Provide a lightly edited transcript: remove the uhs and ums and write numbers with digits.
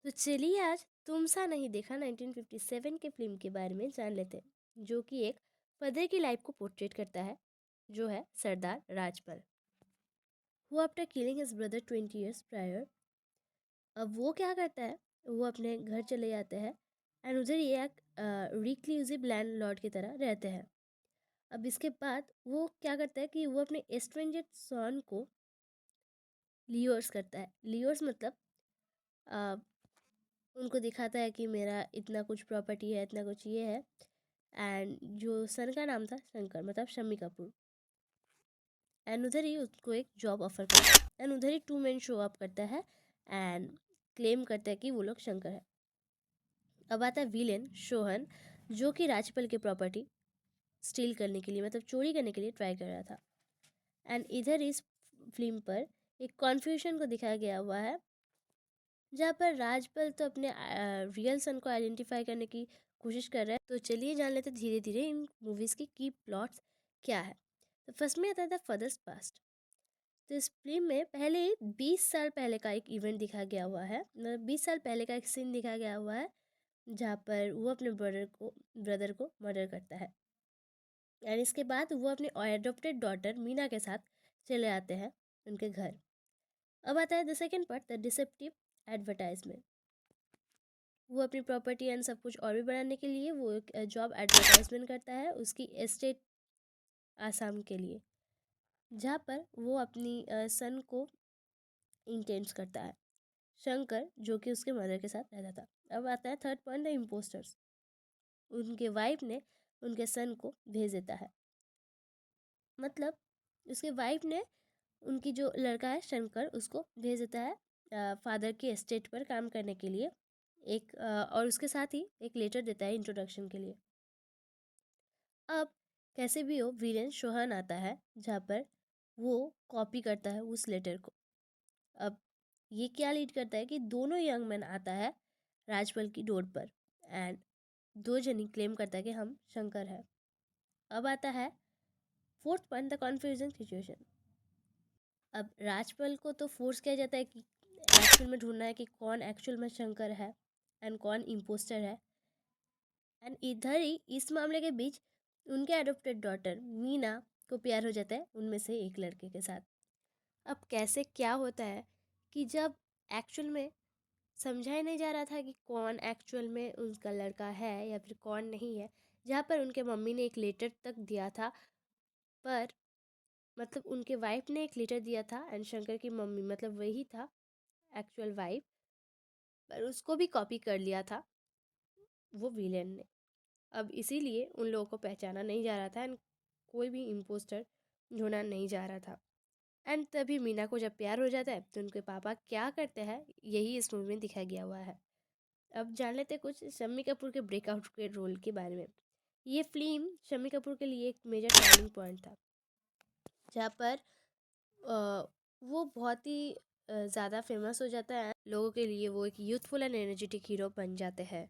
तो चलिए आज तुम सा नहीं देखा 1957 के फिल्म के बारे में जान लेते हैं, जो कि एक फदर की लाइफ को पोर्ट्रेट करता है, जो है सरदार राजपल। वो after killing his brother 20 years prior, अब वो क्या करता है, वो अपने घर चले जाते हैं एंड उधर ये एक रिक्लूसिव लैंड लॉर्ड की तरह रहते हैं। अब इसके बाद वो क्या करता है कि वो अपने एस्ट्रेंजर सन को लियोर्स करता है। लियोर्स मतलब अ, उनको दिखाता है कि मेरा इतना कुछ प्रॉपर्टी है, इतना कुछ ये है। एंड जो सन का नाम था शंकर, मतलब शम्मी कपूर। एंड उधर ही उसको एक जॉब ऑफर करता है एंड उधर ही 2 men शो अप करता है एंड क्लेम करता है कि वो लोग शंकर है। अब आता है विलेन शोहन, जो कि राजपल की प्रॉपर्टी स्टील करने के लिए, मतलब चोरी करने के लिए ट्राई कर रहा था। एंड इधर इस फिल्म पर एक कॉन्फ्यूजन को दिखाया गया हुआ है, जहाँ पर राजपल तो अपने रियल सन को आइडेंटिफाई करने की कोशिश कर रहा है। तो चलिए जान लेते धीरे धीरे इन मूवीज़ की प्लॉट्स क्या है। तो फर्स्ट में आता था फदर्स पास्ट। तो इस फिल्म में पहले 20 साल पहले का एक इवेंट दिखा गया हुआ है, मतलब 20 साल पहले का एक सीन दिखा गया हुआ है, जहाँ पर वो अपने ब्रदर को मर्डर करता है। एंड इसके बाद वो अपनी एडॉप्टेड डॉटर मीना के साथ चले आते हैं उनके घर। अब आता है the second part, the deceptive advertisement. वो अपनी प्रॉपर्टी एंड सब कुछ और भी बनाने के लिए वो एक जॉब एडवर्टाइजमेंट करता है उसकी एस्टेट आसाम के लिए, जहाँ पर वो अपनी सन को इंटेंस करता है, शंकर, जो कि उसके मदर के साथ रहता था। अब आता है थर्ड पॉइंट, द इम्पोस्टर्स। उनके वाइफ ने उनके सन को भेज देता है, मतलब उसके वाइफ ने उनकी जो लड़का है शंकर, उसको भेज देता है फादर की एस्टेट पर काम करने के लिए। और उसके साथ ही एक लेटर देता है इंट्रोडक्शन के लिए। अब कैसे भी हो, वीरेन शोहन आता है, जहाँ पर वो कॉपी करता है उस लेटर को। अब ये क्या लीड करता है कि दोनों यंग मैन आता है राजपल की डोर पर एंड दो जनी क्लेम करता है कि हम शंकर है। अब आता है fourth point, the confusion situation. अब राजपल को तो फोर्स किया जाता है कि एक्चुअल में ढूंढना है कि कौन एक्चुअल में शंकर है एंड कौन इम्पोस्टर है। एंड इधर ही इस मामले के बीच उनके एडॉप्टेड डॉटर मीना को प्यार हो जाता है उनमें से एक लड़के के साथ। अब कैसे क्या होता है कि जब एक्चुअल में समझाया नहीं जा रहा था कि कौन एक्चुअल में उसका लड़का है या फिर कौन नहीं है, जहाँ पर उनके मम्मी ने एक लेटर तक दिया था, पर मतलब उनके वाइफ ने एक लेटर दिया था एंड शंकर की मम्मी, मतलब वही था एक्चुअल वाइफ, पर उसको भी कॉपी कर लिया था वो विलेन ने। अब इसीलिए उन लोगों को पहचाना नहीं जा रहा था एंड कोई भी इम्पोस्टर ढूंढा नहीं जा रहा था। एंड तभी मीना को जब प्यार हो जाता है तो उनके पापा क्या करते हैं, यही इस मूवी में दिखाया गया हुआ है। अब जान लेते हैं कुछ शम्मी कपूर के ब्रेकआउट के रोल के बारे में। ये फिल्म शम्मी कपूर के लिए एक मेजर टर्निंग पॉइंट था, जहाँ पर वो बहुत ही ज़्यादा फेमस हो जाता है, लोगों के लिए वो एक यूथफुल एंड एनर्जेटिक हीरो बन जाते हैं।